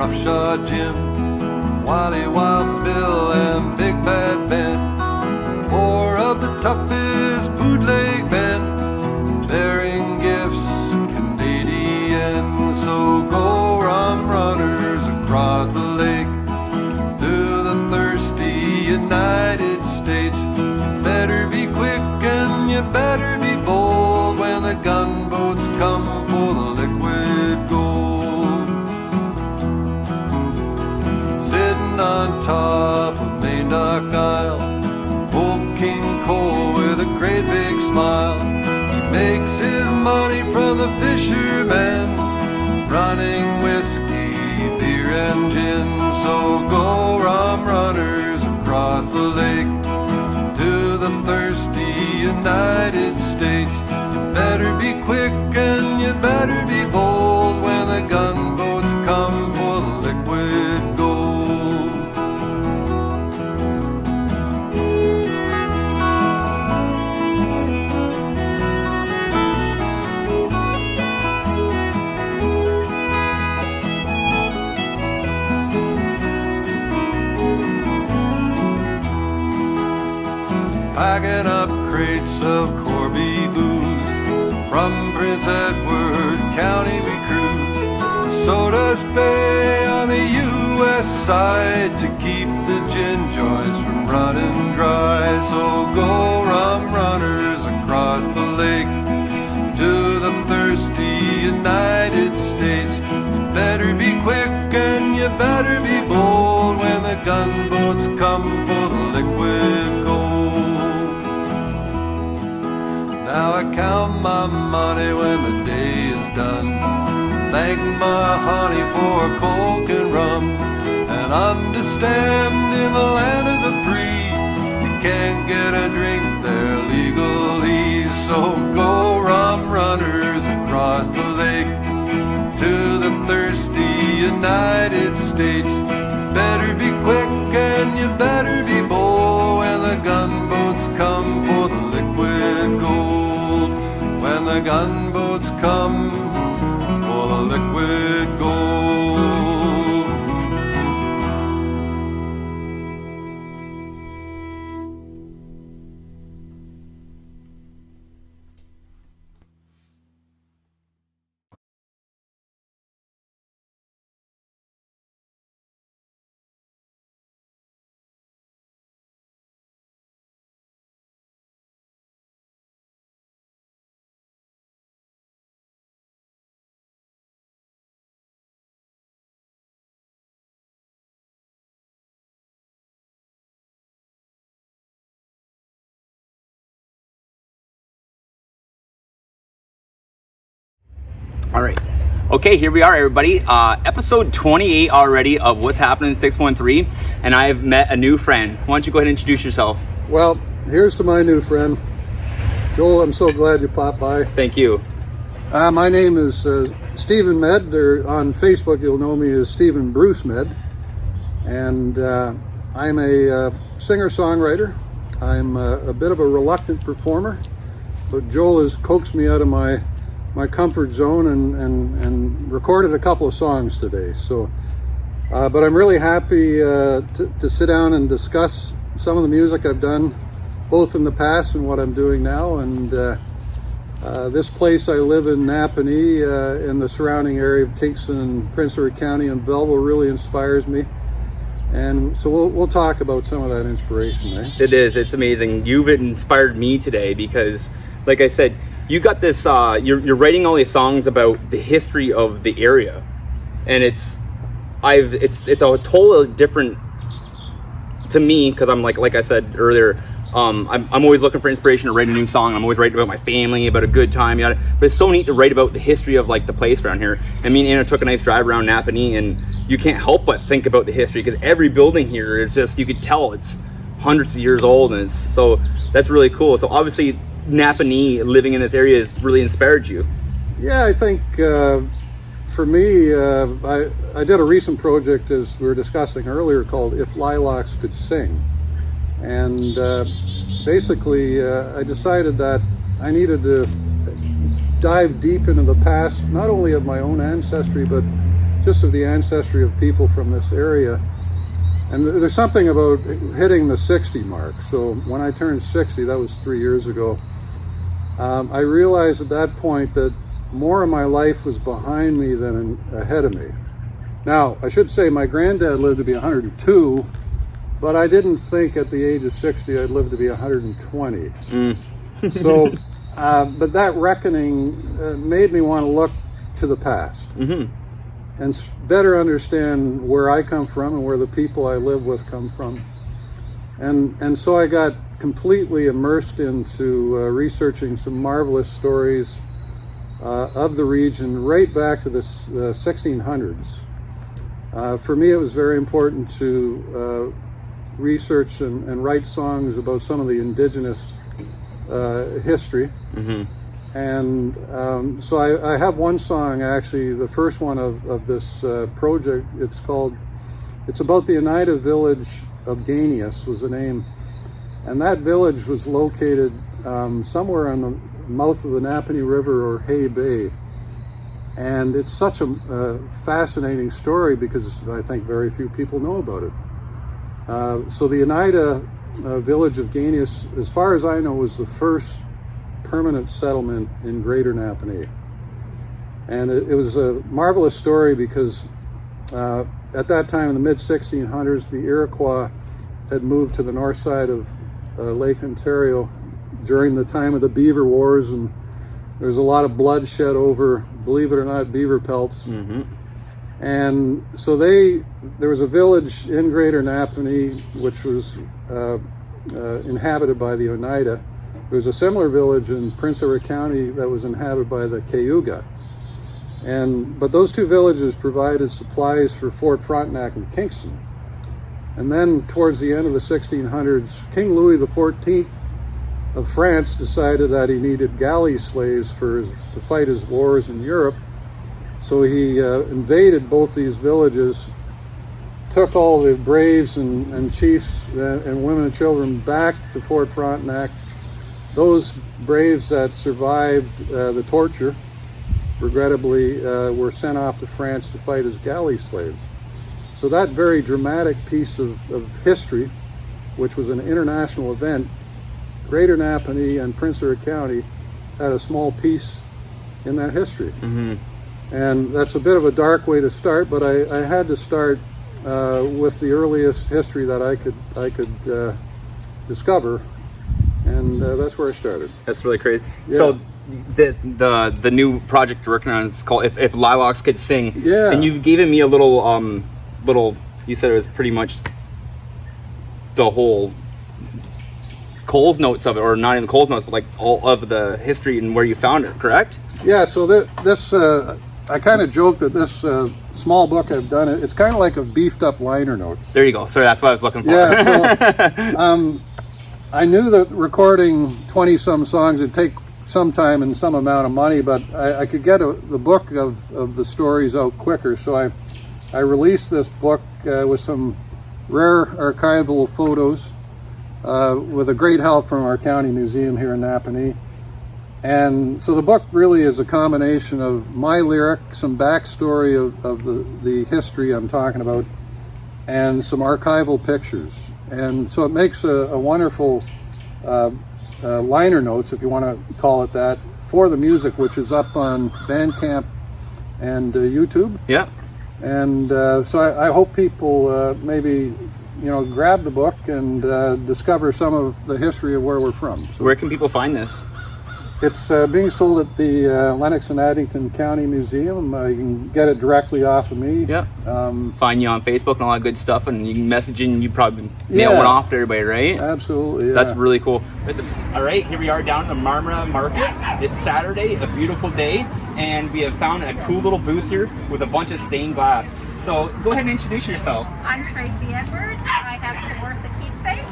Roughshod Jim, Wily Wild Bill, and Big Bad Ben. 4 of the toughest bootleg men, bearing gifts Canadian. So go rum runners across the lake to the thirsty United States. Better be quick and you better be bold when the gunboats come for the liquid gold. Sitting on top of Main Dock Isle, old King Cole with a great big smile. He makes his money from the fishermen, running whiskey, beer and gin. So go rum runners across the lake to the thirsty United States. You better be quick and you better be bold when the gunboats come for the liquid gold. Packing up crates of Corby booze, from Prince Edward County we cruise to Sodas Bay on the U.S. side to keep the gin joints from running dry. So go rum runners across the lake to the thirsty United States. You better be quick and you better be bold when the gunboats come for the liquid gold. Now I count my money when the day is done, thank my honey for coke and rum, and understand in the land of the free you can't get a drink there legally. So go rum runners across the lake to the thirsty United States. Better be quick and you better be bold when the gunboats come for the liquid gold. When the gunboats come for the liquid gold. All right. Okay, here we are, everybody. Episode 28 already of What's Happening in 613, and I've met a new friend. Why don't you go ahead and introduce yourself? Well, here's to my new friend. Joel, I'm so glad you popped by. Thank you. My name is Stephen Med, or on Facebook you'll know me as Stephen Bruce Med, and I'm a singer-songwriter. I'm a bit of a reluctant performer, but Joel has coaxed me out of my comfort zone and recorded a couple of songs today. So, but I'm really happy to sit down and discuss some of the music I've done, both in the past and what I'm doing now. And this place I live in, Napanee, in the surrounding area of Kingston and Prince Edward County and Belleville, really inspires me. And so we'll talk about some of that inspiration, right? It is. It's amazing. You've inspired me today because, like I said, you got this, you're writing all these songs about the history of the area, and it's a totally different to me, because I'm like I said earlier, I'm always looking for inspiration to write a new song. I'm always writing about my family, about a good time, but it's so neat to write about the history of like the place around here. And me and Anna took a nice drive around Napanee, and you can't help but think about the history, because every building here is just, you could tell it's hundreds of years old, and so that's really cool. So obviously Napanee, living in this area, has really inspired you. Yeah, I think for me, I did a recent project, as we were discussing earlier, called If Lilacs Could Sing. And basically, I decided that I needed to dive deep into the past, not only of my own ancestry, but just of the ancestry of people from this area. And there's something about hitting the 60 mark. So when I turned 60, that was 3 years ago, I realized at that point that more of my life was behind me than ahead of me. Now, I should say my granddad lived to be 102, but I didn't think at the age of 60 I'd live to be 120. So, but that reckoning made me want to look to the past and better understand where I come from and where the people I live with come from. And so I got completely immersed into researching some marvelous stories of the region right back to the 1600s. For me, it was very important to research and write songs about some of the indigenous history. And so I have one song, actually, the first one of this project. It's about the Oneida village of Ganius was the name. And that village was located somewhere on the mouth of the Napanee River or Hay Bay. And it's such a fascinating story because I think very few people know about it. So the Oneida village of Ganius, as far as I know, was the first permanent settlement in Greater Napanee. And it was a marvelous story because at that time in the mid-1600s, the Iroquois had moved to the north side of Lake Ontario during the time of the Beaver Wars, and there's a lot of bloodshed over, believe it or not, beaver pelts. And so there was a village in Greater Napanee which was inhabited by the Oneida. There was a similar village in Prince Edward County that was inhabited by the Cayuga. But those two villages provided supplies for Fort Frontenac and Kingston. And then towards the end of the 1600s, King Louis XIV of France decided that he needed galley slaves to fight his wars in Europe. So he invaded both these villages, took all the braves and chiefs and women and children back to Fort Frontenac. Those braves that survived the torture, regrettably, were sent off to France to fight as galley slaves. So that very dramatic piece of history, which was an international event, Greater Napanee and Prince Edward County had a small piece in that history. And that's a bit of a dark way to start, but I had to start with the earliest history that I could discover, and that's where I started. That's really crazy. Yeah. So the new project you're working on is called If Lilacs Could Sing. Yeah. And you've given me a little you said it was pretty much the whole Coles notes of it, or not even Coles notes, but like all of the history and where you found it, correct? Yeah, so this I kind of joked that this small book I've done, it's kind of like a beefed up liner notes. There you go. Sorry, that's what I was looking for. Yeah, so I knew that recording 20-some songs would take some time and some amount of money, but I could get the book of the stories out quicker, so I released this book with some rare archival photos with a great help from our county museum here in Napanee. And so the book really is a combination of my lyric, some backstory of the history I'm talking about, and some archival pictures. And so it makes a wonderful liner notes, if you want to call it that, for the music, which is up on Bandcamp and YouTube. Yeah. And so I hope people maybe grab the book and discover some of the history of where we're from. So where can people find this? It's being sold at the Lennox and Addington County Museum. You can get it directly off of me. Yeah. Find you on Facebook and all that good stuff, and you can message and you probably mail one off to everybody, right? Absolutely. Yeah. That's really cool. All right, here we are down at the Marmora Market. It's Saturday, a beautiful day, and we have found a cool little booth here with a bunch of stained glass. So go ahead and introduce yourself. I'm Tracy Edwards. I have Kawartha Keepsakes,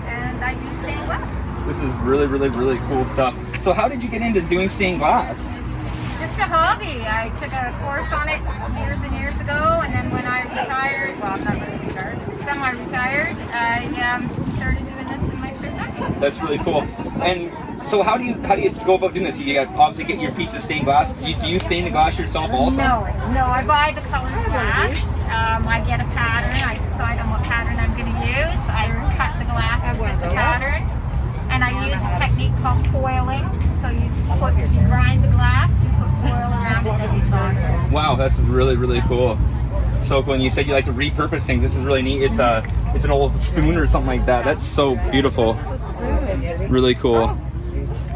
and I do stained glass. This is really, really, really cool stuff. So how did you get into doing stained glass? Just a hobby. I took a course on it years and years ago, and then when I retired, well, not really retired, semi-retired, I started doing this in my free time. That's really cool. And So how do you go about doing this? You got obviously get your piece of stained glass. Do you stain the glass yourself also? No, I buy the colored glass. I get a pattern. I decide on what pattern I'm going to use. I cut the glass with the pattern, and I use a technique called foiling. So you grind the glass, you put foil around it, and then you solder it. Wow, that's really cool. So when you said you like to repurpose things, this is really neat. It's an old spoon or something like that. That's so beautiful. Really cool.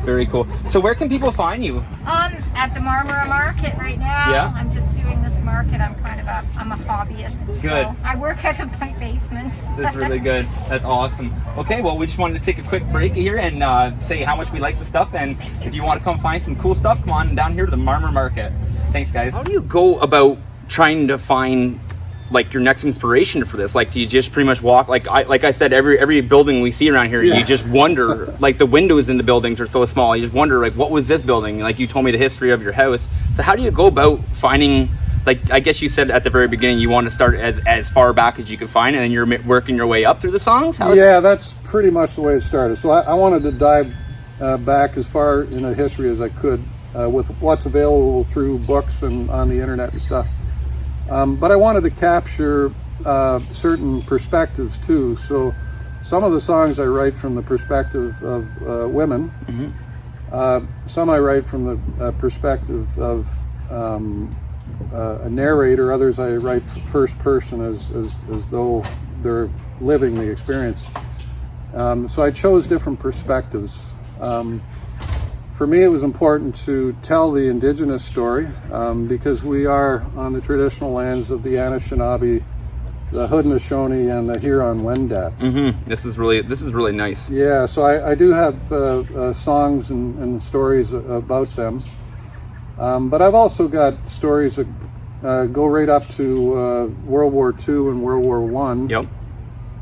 Very cool. So where can people find you? At the Marmora Market right now. Yeah. I'm just doing this market. I'm a hobbyist. Good. So I work out of my basement. That's really good. That's awesome. Okay, well, we just wanted to take a quick break here and say how much we like the stuff. And if you want to come find some cool stuff, come on down here to the Marmora Market. Thanks, guys. How do you go about trying to find like your next inspiration for this? Like, do you just pretty much walk like I said, every building we see around here, you just wonder, like the windows in the buildings are so small, you just wonder like, what was this building? Like you told me the history of your house. So how do you go about finding, like, I guess you said at the very beginning you want to start as far back as you can find, and then you're working your way up through the songs? That's pretty much the way it started. So I wanted to dive back as far in the history as I could with what's available through books and on the internet and stuff. But I wanted to capture certain perspectives too. So some of the songs I write from the perspective of women. Some I write from the perspective of a narrator. Others I write first person as though they're living the experience. So I chose different perspectives. For me, it was important to tell the indigenous story because we are on the traditional lands of the Anishinaabe, the Haudenosaunee, and the Huron-Wendat. This is really nice. Yeah, so I do have songs and stories about them, but I've also got stories that go right up to World War II and World War I.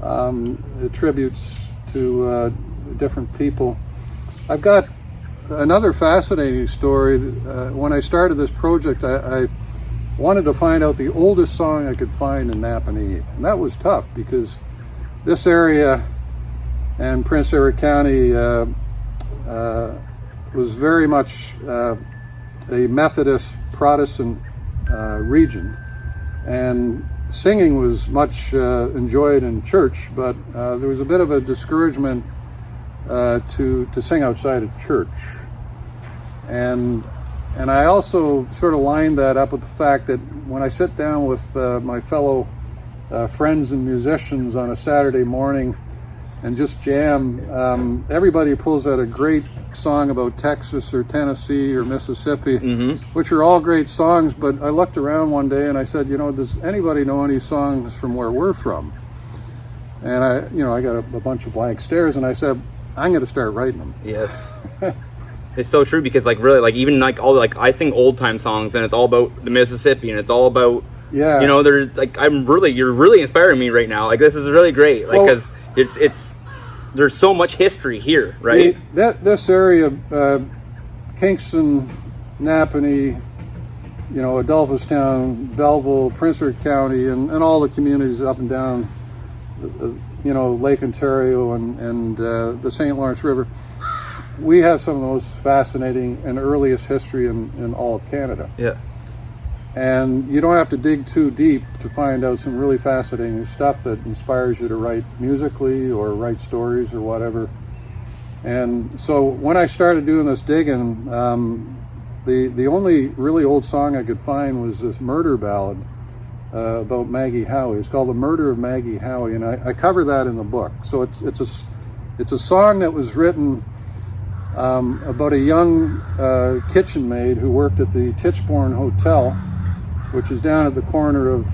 Yep. Tributes to different people. I've got another fascinating story. When I started this project, I wanted to find out the oldest song I could find in Napanee. And that was tough because this area and Prince Edward County was very much a Methodist Protestant region. And singing was much enjoyed in church, but there was a bit of a discouragement to sing outside of church. And I also sort of lined that up with the fact that when I sit down with my fellow friends and musicians on a Saturday morning and just jam, everybody pulls out a great song about Texas or Tennessee or Mississippi, which are all great songs, but I looked around one day and I said, does anybody know any songs from where we're from? And I got a bunch of blank stares, and I said, I'm going to start writing them. Yes. It's so true because even I sing old time songs and it's all about the Mississippi and it's all about there's you're really inspiring me right now. Like this is really great. Like because it's there's so much history here, right? This area, Kingston, Napanee, Adolphustown, Belleville, Prince Edward County, and all the communities up and down Lake Ontario and the St. Lawrence River. We have some of the most fascinating and earliest history in all of Canada. Yeah. And you don't have to dig too deep to find out some really fascinating stuff that inspires you to write musically or write stories or whatever. And so when I started doing this digging, the only really old song I could find was this murder ballad about Maggie Howie. It's called The Murder of Maggie Howie, and I cover that in the book. So it's a song that was written about a young kitchen maid who worked at the Titchborne Hotel, which is down at the corner of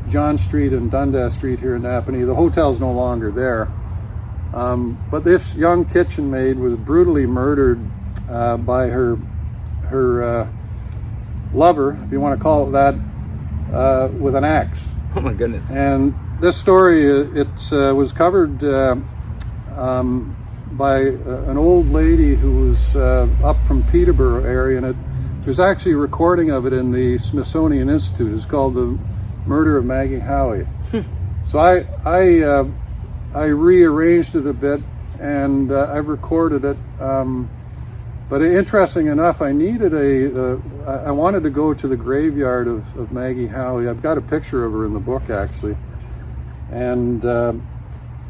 John Street and Dundas Street here in Napanee. The hotel's no longer there. But this young kitchen maid was brutally murdered by her lover, if you want to call it that, with an axe. Oh my goodness. And this story, it was covered by an old lady who was up from Peterborough area, and there's actually a recording of it in the Smithsonian Institute. It's called The Murder of Maggie Howie. So I rearranged it a bit, and I've recorded it. But interesting enough, I needed I wanted to go to the graveyard of Maggie Howie. I've got a picture of her in the book, actually. And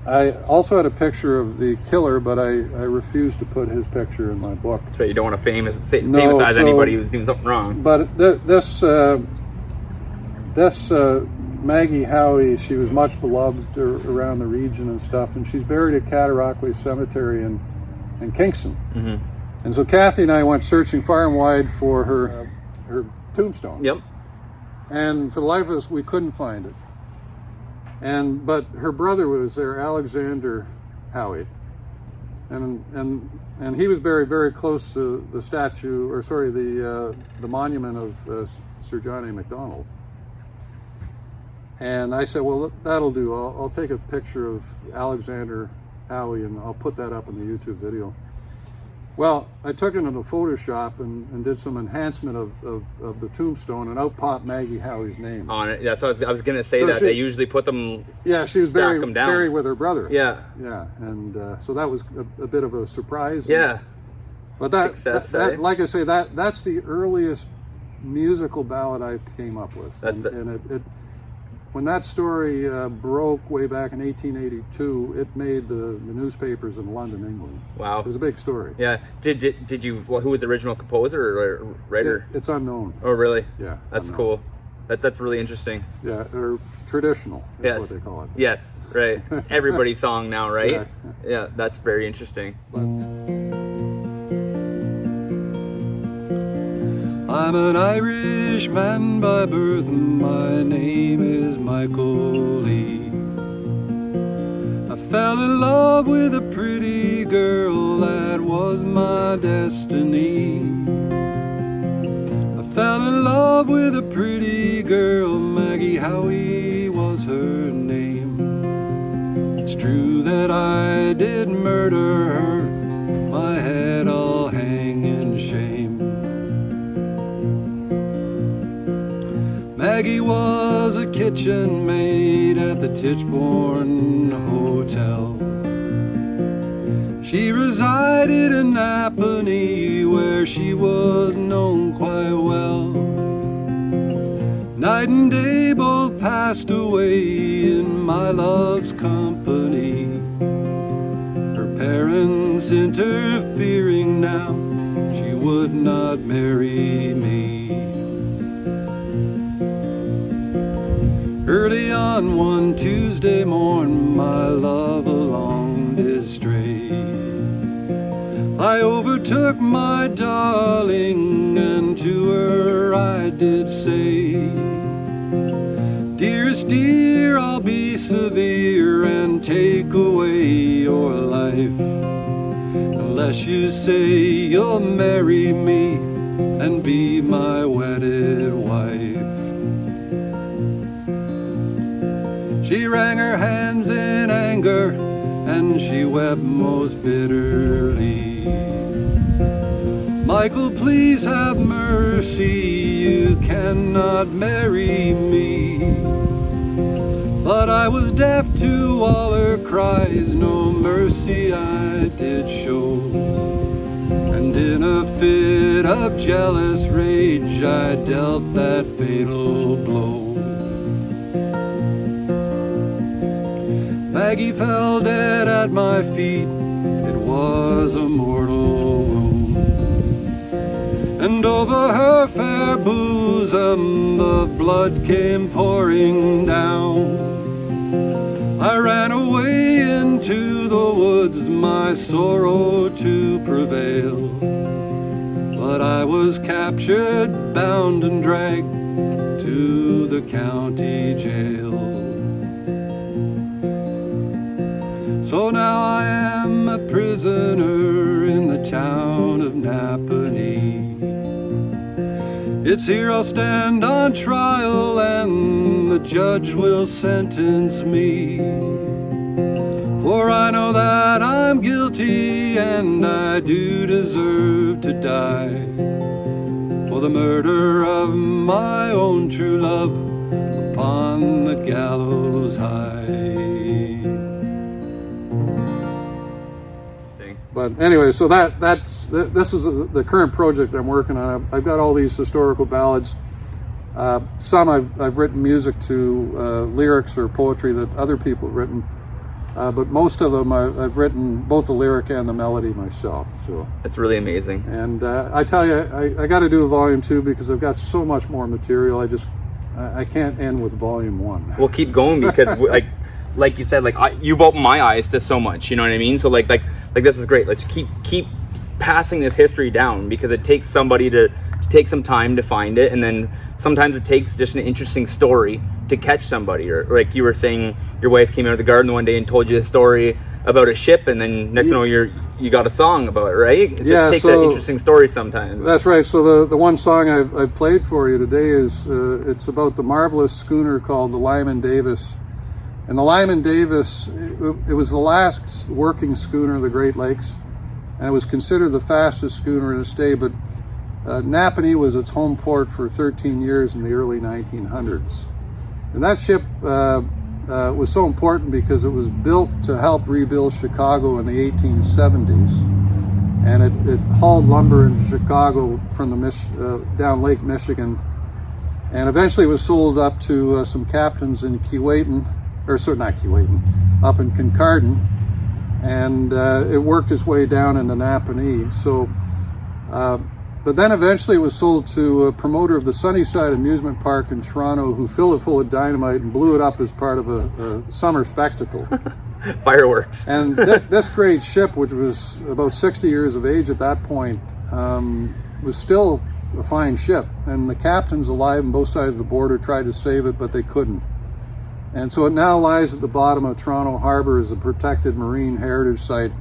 I also had a picture of the killer, but I refused to put his picture in my book. That's right, you don't want to famousize anybody who's doing something wrong. But this Maggie Howie, she was much beloved around the region and stuff, and she's buried at Cataraqui Cemetery in Kingston. Mm-hmm. And so Kathy and I went searching far and wide for her tombstone. Yep. And for the life of us, we couldn't find it. But her brother was there, Alexander Howie, and he was buried very close to the statue, or sorry, the monument of Sir John A. Macdonald. And I said, well, that'll do. I'll take a picture of Alexander Howie and I'll put that up in the YouTube video. Well, I took it into Photoshop and did some enhancement of the tombstone, and out popped Maggie Howie's name on it. That's what I was going to say. So they usually put them. Yeah, she was buried with her brother. Yeah, yeah, and so that was a bit of a surprise. Yeah, but that like I say, that's the earliest musical ballad I came up with. And when that story broke way back in 1882, it made the newspapers in London, England. Wow. It was a big story. Yeah. Did you, who was the original composer or writer? It's unknown. Oh, really? Yeah. That's unknown. Cool. That's really interesting. Yeah, or traditional is what they call it. Yes, right. It's everybody's song now, right? Yeah, that's very interesting. I'm an Irishman by birth, my name is Michael Lee. I fell in love with a pretty girl, that was my destiny. I fell in love with a pretty girl, Maggie Howie was her name. It's true that I did murder her, my head all hang in shame. Maggie was a kitchen maid at the Tichborne Hotel. She resided in Napanee, where she was known quite well. Night and day both passed away in my love's company. Her parents interfering now, she would not marry me. Early on one Tuesday morn, my love along did stray. I overtook my darling, and to her I did say, dearest dear, I'll be severe and take away your life, unless you say you'll marry me and be my wedded wife. She wrung her hands in anger, and she wept most bitterly. Michael, please have mercy, you cannot marry me. But I was deaf to all her cries, no mercy I did show. And in a fit of jealous rage, I dealt that fatal blow. Maggie fell dead at my feet, it was a mortal wound. And over her fair bosom the blood came pouring down. I ran away into the woods, my sorrow to prevail. But I was captured, bound and dragged to the county jail. So now I am a prisoner in the town of Napanee. It's here I'll stand on trial, and the judge will sentence me. For I know that I'm guilty, and I do deserve to die, for the murder of my own true love upon the gallows high. But anyway, so this is the current project I'm working on. I've got all these historical ballads. Some I've written music to, lyrics or poetry that other people have written. But most of them I've written both the lyric and the melody myself. So That's really amazing. And I tell you, I got to do a volume 2 because I've got so much more material. I can't end with volume 1. We'll keep going because like you said, you've opened my eyes to so much, you know what I mean? So like this is great. Let's keep passing this history down, because it takes somebody to take some time to find it, and then sometimes it takes just an interesting story to catch somebody. Or like you were saying, your wife came out of the garden one day and told you a story about a ship, and then next thing you know you got a song about it, right? It just takes an interesting story sometimes. That's right. So the one song I've played for you today is it's about the marvelous schooner called the Lyman Davis. And the Lyman Davis, it was the last working schooner of the Great Lakes, and it was considered the fastest schooner in its day. But Napanee was its home port for 13 years in the early 1900s. And that ship was so important because it was built to help rebuild Chicago in the 1870s. And it hauled lumber into Chicago from the down Lake Michigan. And eventually it was sold up to some captains in Keewatin, up in Kincardine. And it worked its way down into Napanee. So, but then eventually it was sold to a promoter of the Sunnyside Amusement Park in Toronto, who filled it full of dynamite and blew it up as part of a summer spectacle. Fireworks. And this great ship, which was about 60 years of age at that point, was still a fine ship. And the captains alive on both sides of the border tried to save it, but they couldn't. And so it now lies at the bottom of Toronto Harbor as a protected marine heritage site.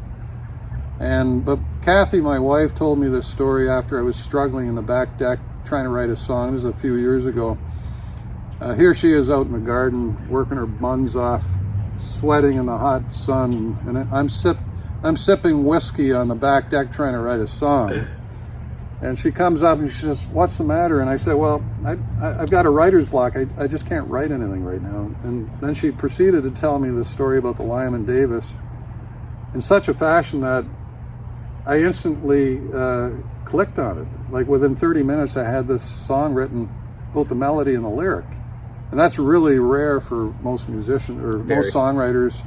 But Kathy, my wife, told me this story after I was struggling in the back deck trying to write a song. This was a few years ago. Here she is out in the garden working her buns off, sweating in the hot sun, and I'm sipping whiskey on the back deck trying to write a song. And she comes up and she says, "What's the matter?" And I said, "Well, I've got a writer's block. I just can't write anything right now." And then she proceeded to tell me the story about the Lyman Davis in such a fashion that I instantly clicked on it. Like within 30 minutes, I had this song written, both the melody and the lyric. And that's really rare for most musicians or most songwriters.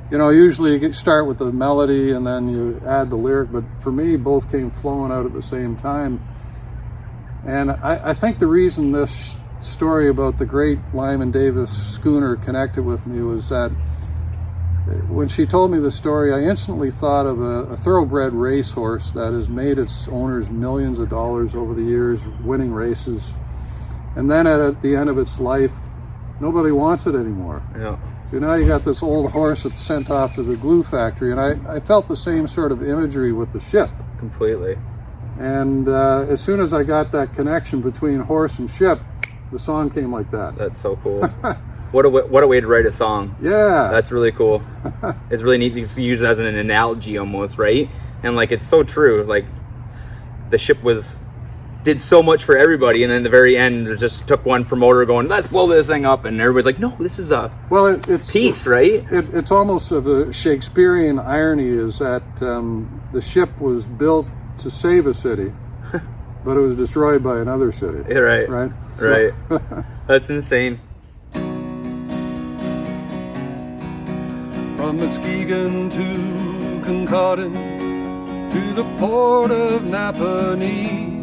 You know, usually you start with the melody and then you add the lyric, but for me, both came flowing out at the same time. And I think the reason this story about the great Lyman Davis schooner connected with me was that when she told me the story, I instantly thought of a thoroughbred racehorse that has made its owners millions of dollars over the years, winning races. And then at the end of its life, nobody wants it anymore. Yeah. So now you got this old horse that's sent off to the glue factory. And I felt the same sort of imagery with the ship. Completely. And as soon as I got that connection between horse and ship, the song came like that. That's so cool. What a way to write a song. Yeah. That's really cool. It's really neat to use it as an analogy almost, right? And like, it's so true. Like, the ship did so much for everybody, and then at the very end, it just took one promoter going, "Let's blow this thing up," and everybody's like, "No, this is it's peace," right? It's almost of a Shakespearean irony is that the ship was built to save a city, but it was destroyed by another city. Yeah, right. Right? Right. That's insane. From Muskegon to Kincardine to the port of Napanee,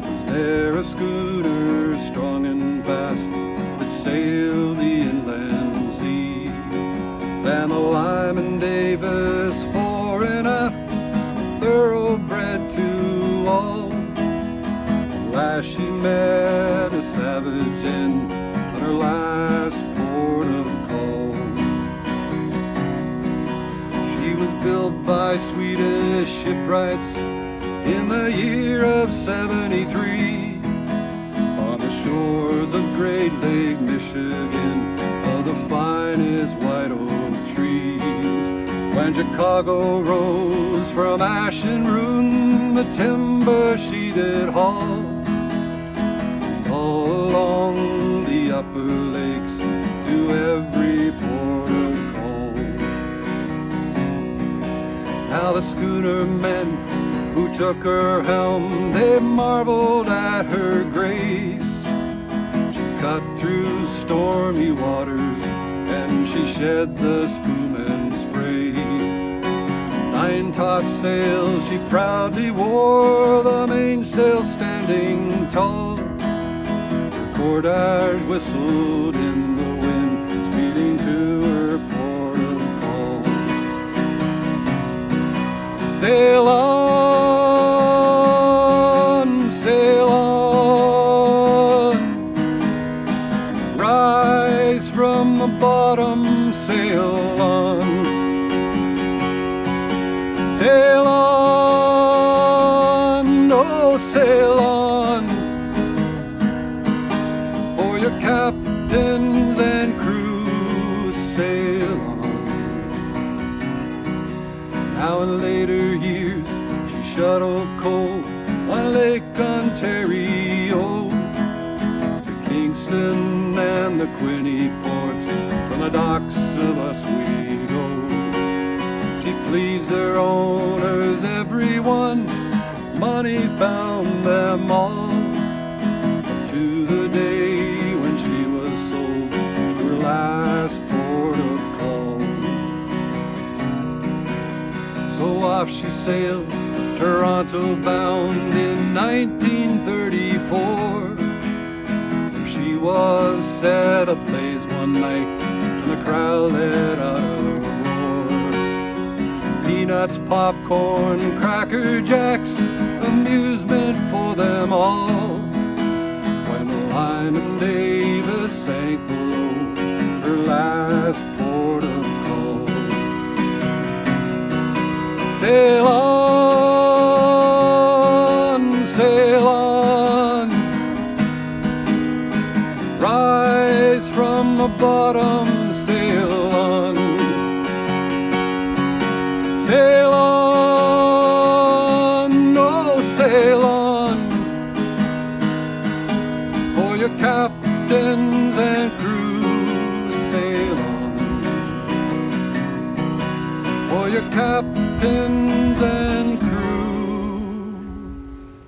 was there a schooner strong and vast that sailed the inland sea? Than the Lyman Davis, fore and aft, thoroughbred to all. Last she met a savage end on her last port of call. She was built by Swedish shipwrights in the year of 73 on the shores of Great Lake, Michigan, of the finest white oak trees. When Chicago rose from ash and ruin, the timber she did haul. All along the upper lakes to every port of call. Now the schooner men who took her helm, they marveled at her grace. She cut through stormy waters, and she shed the spume and spray. 9 taut sails she proudly wore, the mainsail standing tall. Her cordage whistled in the wind, speeding to her port of call. Sail on, sail on, rise from the bottom, sail on. Sail on, oh sail on, for your captains and crew, sail on. Now in later years she shuttled coal on Lake Ontario to Kingston and the Quinte ports, from the docks of Oswego. She pleased their owners, everyone, money found them all, to the day when she was sold to her last port of call. So off she sailed, Toronto bound, in 1934. She was set ablaze one night, and the crowd let out a roar. Peanuts, popcorn, Cracker Jacks, amusement for them all, when the Lyman Davis sank below her last port of call. Sail on, sail on, rise from the bottom, sail on. Sail on, oh sail on, for your captains and crew, sail on. For your captains and crew,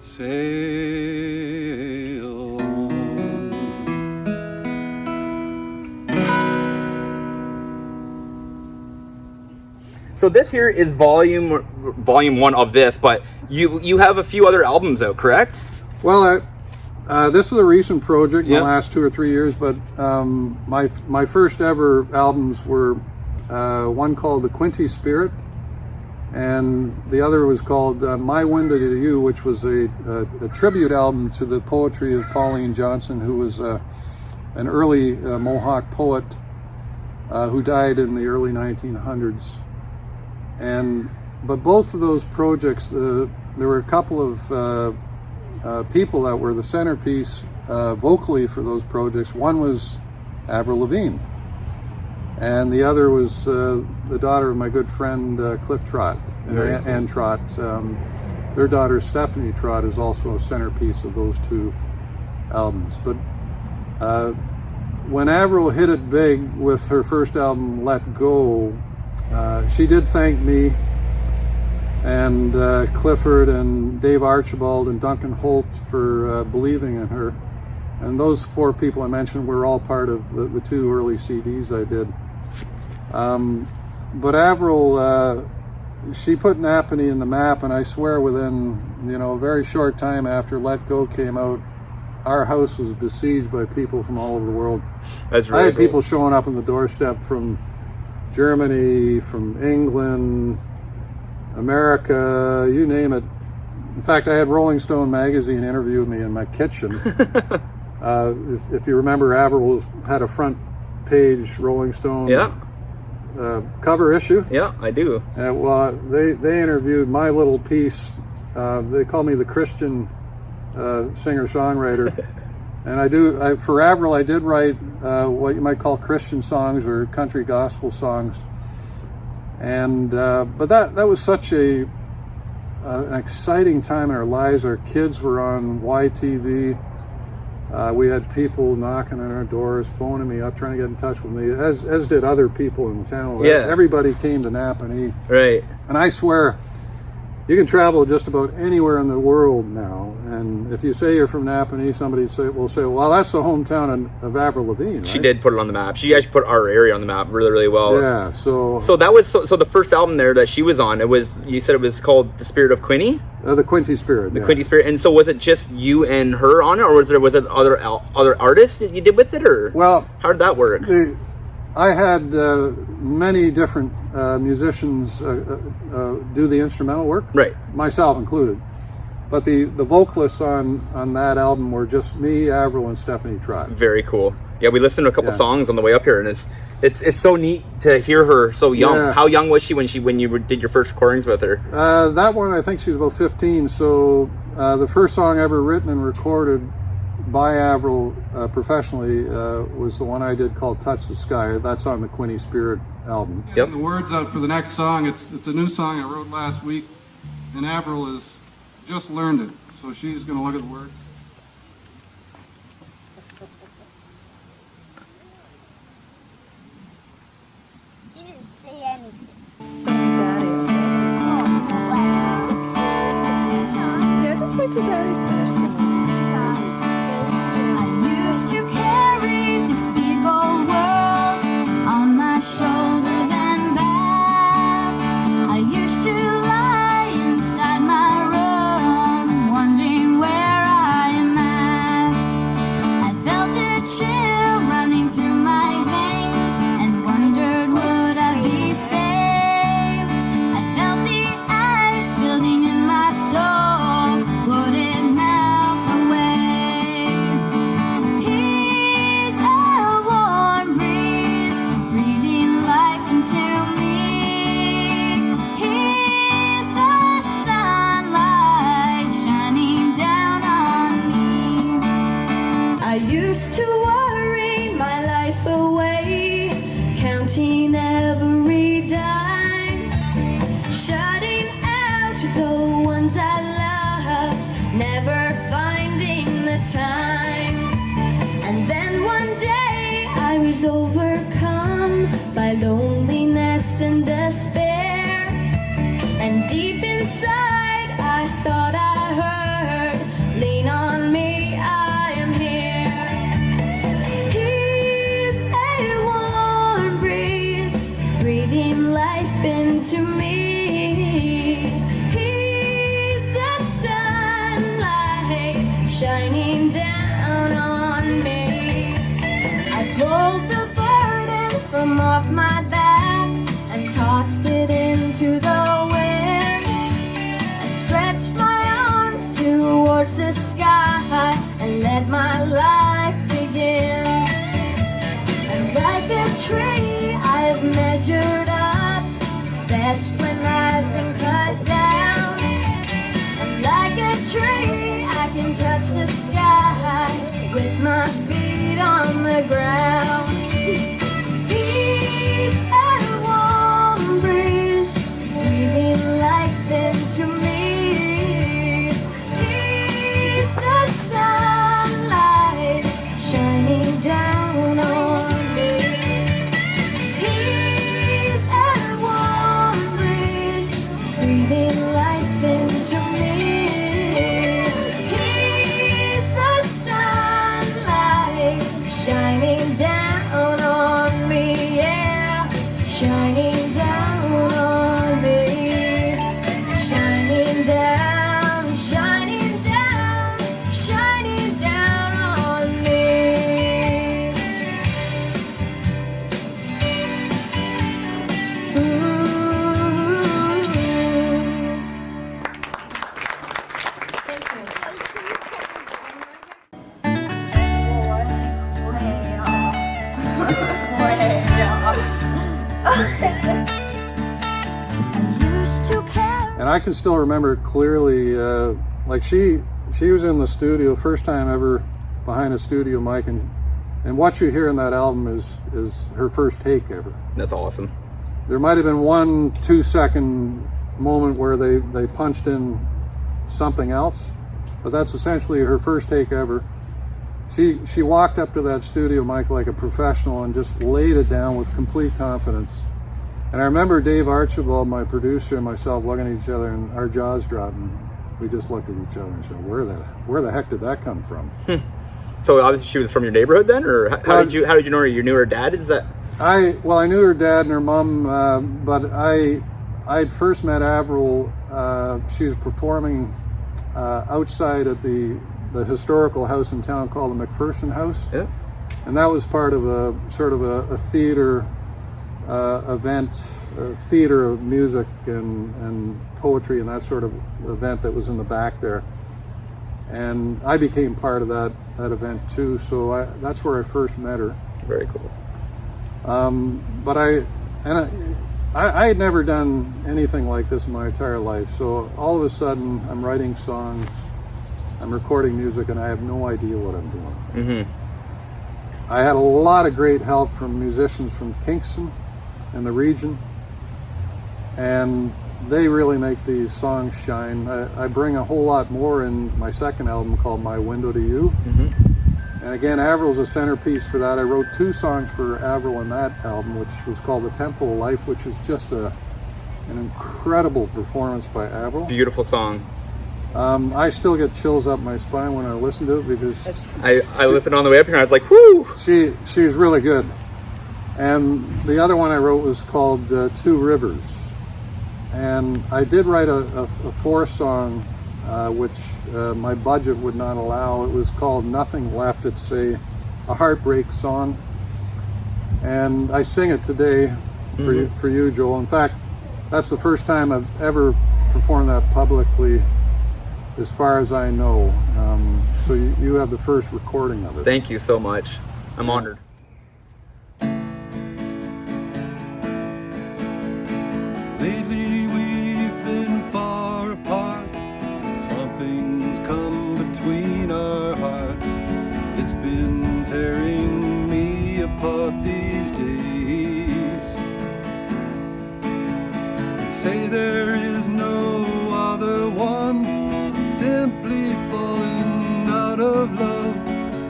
sail on. So this here is volume 1 of this, but you have a few other albums out, correct? Well, this is a recent project in Yep. the last 2 or 3 years, but my first ever albums were one called The Quinte Spirit, and the other was called My Window to You, which was a tribute album to the poetry of Pauline Johnson, who was an early Mohawk poet who died in the early 1900s. But both of those projects, there were a couple of people that were the centerpiece vocally for those projects. One was Avril Lavigne, and the other was the daughter of my good friend Cliff Trott, and Ann Trott. Their daughter Stephanie Trott is also a centerpiece of those 2 albums. But when Avril hit it big with her first album, Let Go, she did thank me and Clifford and Dave Archibald and Duncan Holt for believing in her. And those 4 people I mentioned were all part of the 2 early CDs I did. But Avril, she put Napanee in the map, and I swear within a very short time after Let Go came out, our house was besieged by people from all over the world. That's really I had cool. people showing up on the doorstep from Germany, from England, America, you name it. In fact, I had Rolling Stone magazine interview me in my kitchen. If you remember, Avril had a front page Rolling Stone cover issue. Yeah, I do. Well, they interviewed my little piece. They call me the Christian singer-songwriter. And for Avril, I did write what you might call Christian songs or country gospel songs. And but that was such an exciting time in our lives. Our kids were on YTV. We had people knocking on our doors, phoning me up, trying to get in touch with me, as did other people in town. Yeah. Everybody came to Napanee. Right. And I swear, you can travel just about anywhere in the world now. And if you say you're from Napanee, somebody will say, well, that's the hometown of Avril Lavigne, right? She did put it on the map. She actually put our area on the map really, really well. Yeah, so that was so the first album there that she was on, you said it was called The Spirit of Quinny? the Quinty Spirit. The Quinty Spirit. And so was it just you and her on it, or was it other artists that you did with it, or Well, how did that work? I had many different musicians do the instrumental work, Right. myself included. But the vocalists on that album were just me, Avril, and Stephanie Tribe. Very cool. Yeah, we listened to a couple Yeah. songs on the way up here, and it's so neat to hear her so young. Yeah. How young was she when you did your first recordings with her? That one, I think she was about 15. So the first song ever written and recorded by Avril professionally was the one I did called Touch the Sky. That's on the Quinty Spirit album. Yep. The words out for the next song, it's a new song I wrote last week, and Avril has just learned it, so she's going to look at the words. You didn't say anything. Yeah, just wait till Daddy's finished singing. I used to carry this big old world on my shoulders and back. I used to lie inside my room, wondering where I am at. I felt a chill running through my veins and wondered, would I be saved? I felt the ice building in my soul. Would it melt away? He's a warm breeze breathing life into me. He's the sunlight shining down on me. I used to worry my life away, counting every dime, shutting out the ones I loved, never finding the time. And then one day I was overcome by loneliness and despair, and deep inside I thought I heard, lean on me, I am here. He's a warm breeze breathing life into me. He's the sunlight shining down on me. I pulled the burden from off my back and tossed it into the wind, and stretched my arms towards the sky and let my life begin. And like a tree I've measured up, best when I've been cut down. And like a tree I can touch the sky with my feet on the ground. He's a warm breeze breathing life into me. He's the sunlight shining down on me. He's a warm breeze breathing life into me. He's the sunlight shining down on me, yeah, shining down on me, shining down, shining down, shining down on me. And I can still remember it clearly. Like she was in the studio first time ever behind a studio mic, and what you hear in that album is her first take ever. That's awesome. There might have been 1-2 second moment where they punched in something else, but that's essentially her first take ever. She walked up to that studio mic like a professional and just laid it down with complete confidence. And I remember Dave Archibald, my producer, and myself looking at each other, and our jaws dropped, and we just looked at each other and said, "Where the heck did that come from?" So obviously she was from your neighborhood then, or how did you know her? You knew her dad? Is that? I knew her dad and her mom, but I'd first met Avril. She was performing outside at the historical house in town called the McPherson House. Yeah. And that was part of a sort of a theater event, a theater of music and poetry and that sort of event that was in the back there. And I became part of that event too. So that's where I first met her. Very cool. But I had never done anything like this in my entire life. So all of a sudden I'm writing songs, I'm recording music, and I have no idea what I'm doing. Mm-hmm. I had a lot of great help from musicians from Kingston and the region, and they really make these songs shine. I bring a whole lot more in my second album called My Window to You. Mm-hmm. And again, Avril's a centerpiece for that. I wrote 2 songs for Avril in that album, which was called The Temple of Life, which is just an incredible performance by Avril. Beautiful song. I still get chills up my spine when I listen to it because I listened on the way up here and I was like, whoo! She's really good. And the other one I wrote was called Two Rivers. And I did write a 4th song, which my budget would not allow. It was called Nothing Left. It's a heartbreak song. And I sing it today for you, Joel. In fact, that's the first time I've ever performed that publicly, as far as I know. So you have the first recording of it. Thank you so much. I'm honored. Lately we've been far apart. Something's come between our hearts. It's been tearing me apart these days. They say there is no other one. I'm simply falling out of love.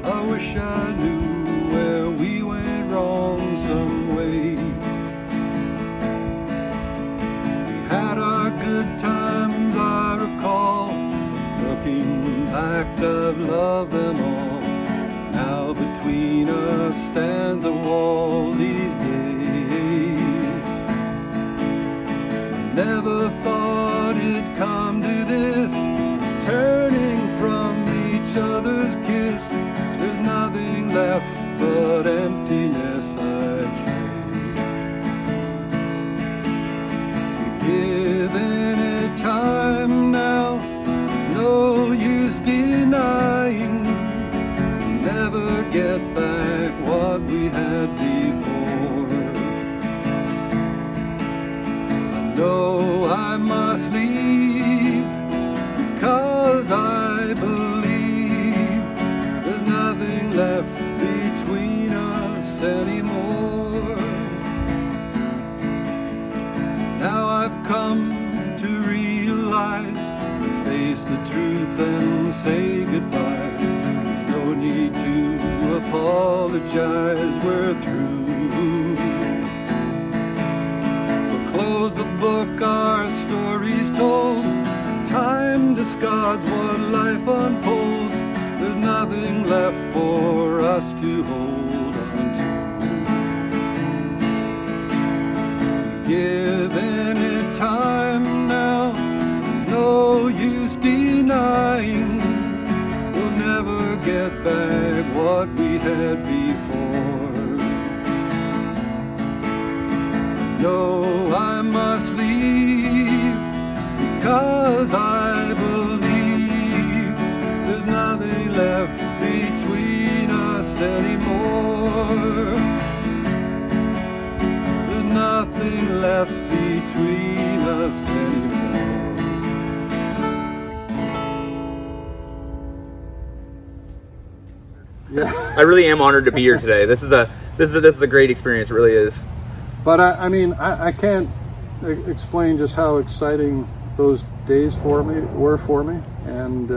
I wish I knew where we went wrong some way. Had our good times, I recall. Looking back, I've loved them all. Now between us stands a wall these days. Never thought it'd come to this, turning from each other's kiss. There's nothing left but emptiness, I'd say. Given it time now, no use denying. Never get back what we had before. I know I must leave because I believe there's nothing left between us anymore. Now I've come to realize, to face the truth and say goodbye. There's no need to apologize, we're through. So close the book, our story's told. Time discards what life unfolds. There's nothing left for us to hold on to. Given it time now, there's no use denying. We'll never get back what we had before. No, I must leave because I believe there's nothing left between us anymore. There's nothing left between us anymore. Yeah. I really am honored to be here today. This is a great experience. It really is. But I can't explain just how exciting those days were for me, and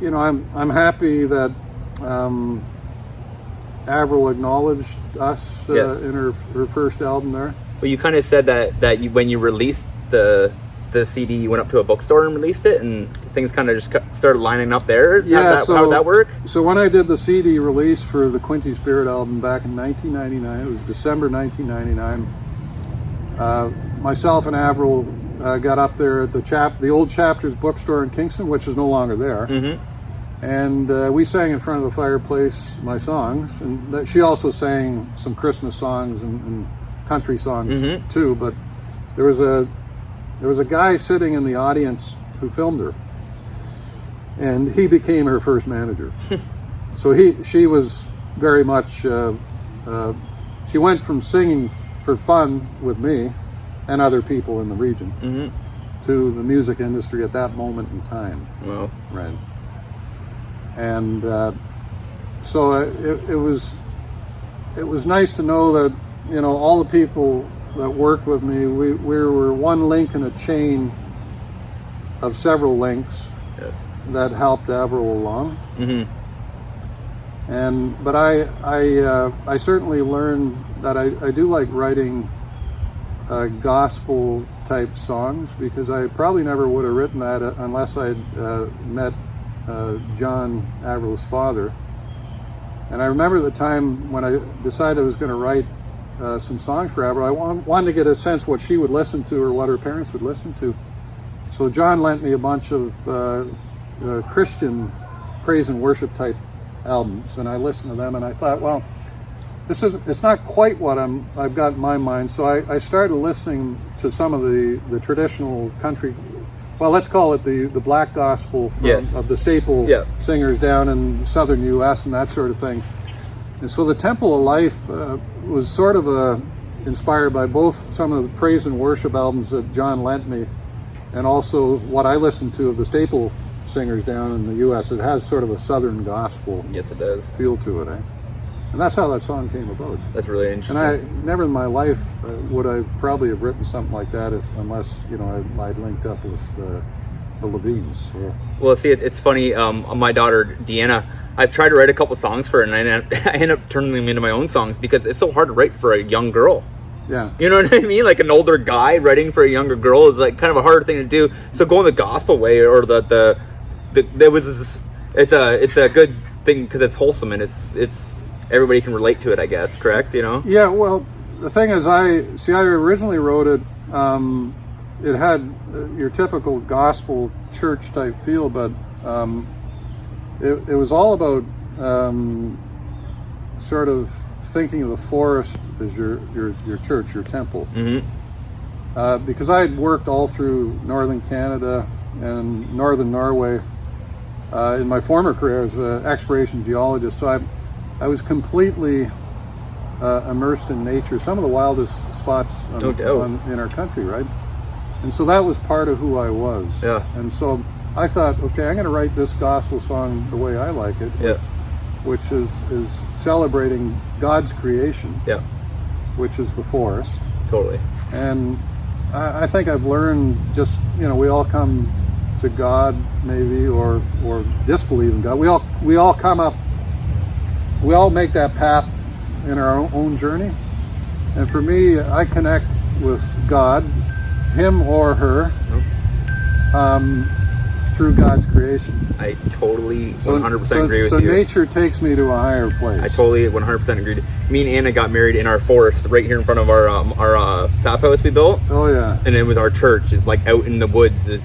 you know, I'm happy that Avril acknowledged us in her first album there. Well, you kind of said that you, when you released the CD, you went up to a bookstore and released it, and things kind of just started lining up there. Yeah, how did that work? So when I did the CD release for the Quinty Spirit album back in 1999, it was December 1999. Myself and Avril got up there at the old Chapters bookstore in Kingston, which is no longer there. Mm-hmm. And we sang in front of the fireplace my songs, and she also sang some Christmas songs and country songs too. But there was a guy sitting in the audience who filmed her, and he became her first manager. So she was very much she went from singing for fun with me and other people in the region to the music industry at that moment in time. Wow. Right. And so it was nice to know that, you know, all the people that worked with me, we were one link in a chain of several links that helped Avril along. But I certainly learned that I do like writing gospel type songs, because I probably never would have written that unless I'd met John, Avril's father. And I remember the time when I decided I was going to write some songs for Avril. I wanted to get a sense what she would listen to or what her parents would listen to. So John lent me a bunch of Christian praise and worship type albums, and I listened to them, and I thought, well, it's not quite what I've got in my mind. So I started listening to some of the traditional country, well, let's call it the black gospel of the staple singers down in southern U.S. and that sort of thing. And so the Temple of Life was sort of inspired by both some of the praise and worship albums that John lent me, and also what I listened to of the staple singers down in the U.S. It has sort of a southern gospel feel to it, eh? And that's how that song came about. That's really interesting. And I never in my life would I probably have written something like that unless, you know, I'd linked up with the Lavignes. So. Well, see, it's funny. My daughter Deanna, I've tried to write a couple songs for her, and I end up turning them into my own songs because it's so hard to write for a young girl. Yeah. You know what I mean? Like an older guy writing for a younger girl is like kind of a hard thing to do. So going the gospel way, or it's a good thing because it's wholesome and it's everybody can relate to it, I guess. Correct? You know? Yeah. Well, the thing is, I originally wrote it. It had your typical gospel church type feel, but it was all about sort of thinking of the forest as your church, your temple. Because I had worked all through northern Canada and northern Norway in my former career as an exploration geologist, so I was completely immersed in nature, some of the wildest spots in our country, right? And so that was part of who I was. Yeah. And so I thought, okay, I'm going to write this gospel song the way I like it, which is celebrating God's creation, which is the forest. Totally. And I think I've learned just, you know, we all come to God maybe or disbelieve in God. We all make that path in our own journey. And for me, I connect with God, him or her, through God's creation. I totally 100% agree with you. So nature takes me to a higher place. I totally 100% agree. Me and Anna got married in our forest right here in front of our sap house we built. Oh yeah. And then with our church, it's like out in the woods. I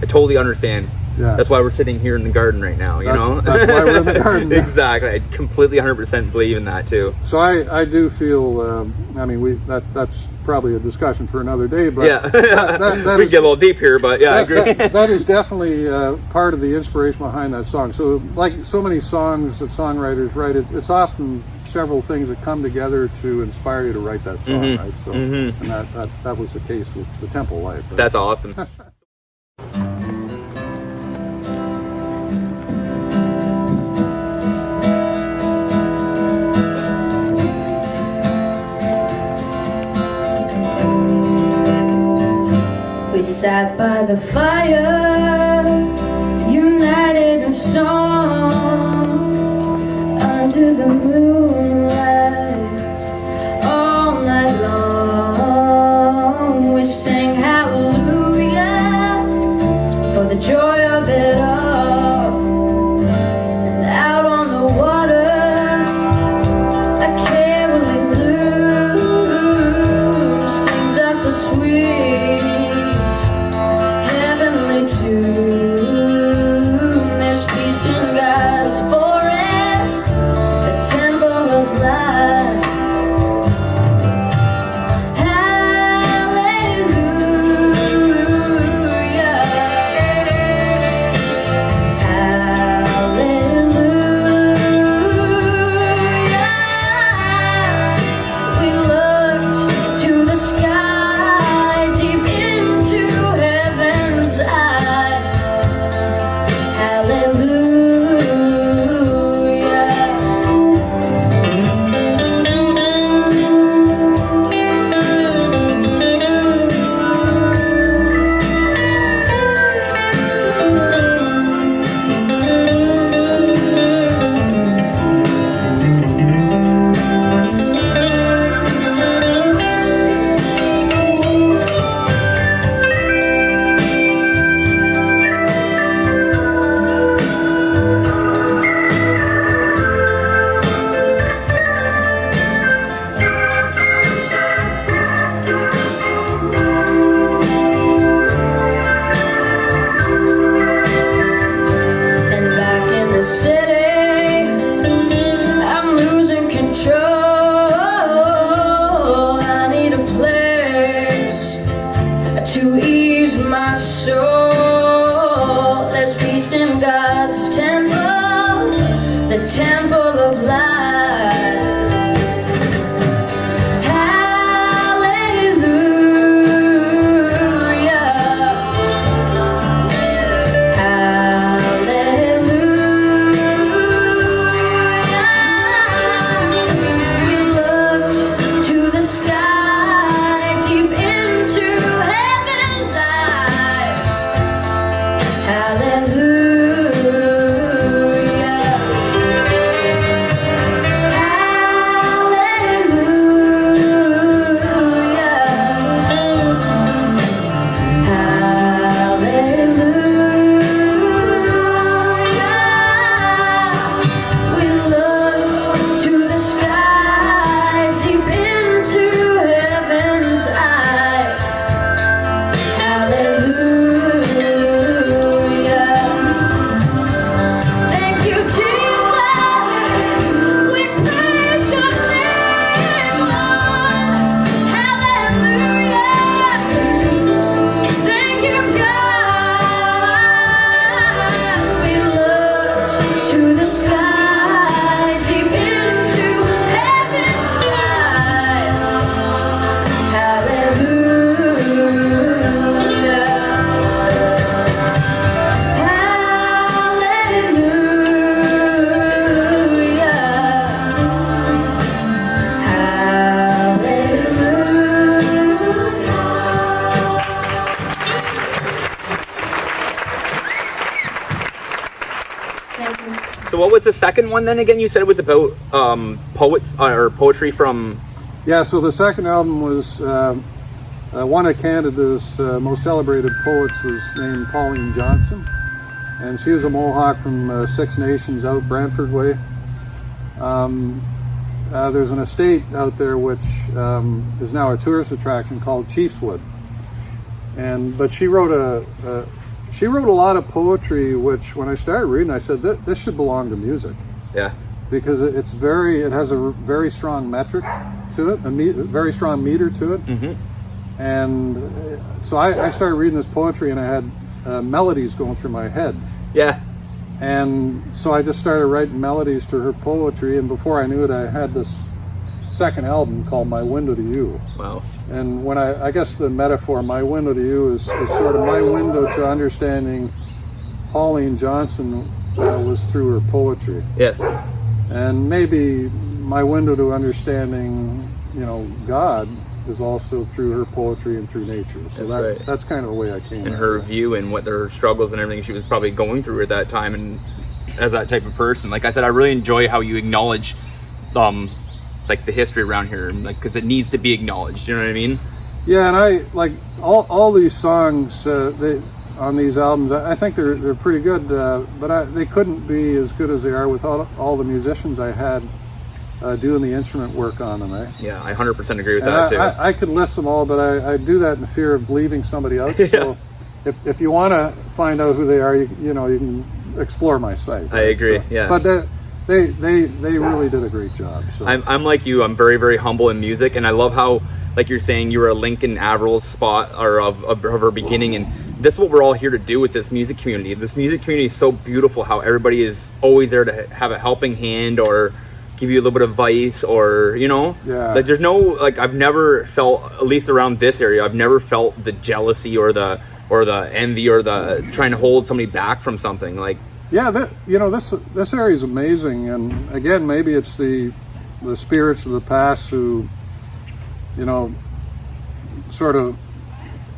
totally understand. Yeah. That's why we're sitting here in the garden right now, you know? That's why we're in the garden. Exactly. I completely 100% believe in that too. So I do feel, that's probably a discussion for another day, but yeah. We get a little deep here, but yeah, I agree. That is definitely part of the inspiration behind that song. So like so many songs that songwriters write, it's often several things that come together to inspire you to write that song, right? So, and that was the case with the Temple Life. Right? That's awesome. We sat by the fire, united in song. peace in God's temple, the temple of light. So what was the second one then again? You said it was about poets or poetry from... Yeah, so the second album was one of Canada's most celebrated poets was named Pauline Johnson. And she was a Mohawk from Six Nations out Brantford way. There's an estate out there which is now a tourist attraction called Chiefswood. But she wrote a lot of poetry, which when I started reading, I said, this should belong to music. Yeah. Because it has a very strong metric to it, very strong meter to it. Mm-hmm. And so I started reading this poetry and I had melodies going through my head. Yeah. And so I just started writing melodies to her poetry, and before I knew it, I had this second album called My Window to You. Wow. And when I guess the metaphor, My Window to You, is sort of my window to understanding Pauline Johnson was through her poetry. Yes. And maybe my window to understanding, God is also through her poetry and through nature. So that's kind of the way I came. And her view and what her struggles and everything she was probably going through at that time, and as that type of person. Like I said, I really enjoy how you acknowledge like the history around here, because it needs to be acknowledged, you know what I mean? Yeah, and I like all these songs on these albums. I think they're pretty good, but they couldn't be as good as they are with all the musicians I had doing the instrument work on them. Yeah, I 100% agree with that too. I could list them all, but I do that in the fear of leaving somebody out. Yeah. So if you want to find out who they are, you can explore my site. I agree. Yeah, but they really did a great job. So I'm like you. I'm very, very humble in music, and I love how, like you're saying, you were a link in Avril's spot or of her beginning, and this is what we're all here to do with this music community. This music community is so beautiful. How everybody is always there to have a helping hand or give you a little bit of advice, or like there's no, like, I've never felt, at least around this area, I've never felt the jealousy or the envy or the trying to hold somebody back from something. Like, yeah, this area is amazing, and again, maybe it's the spirits of the past who, sort of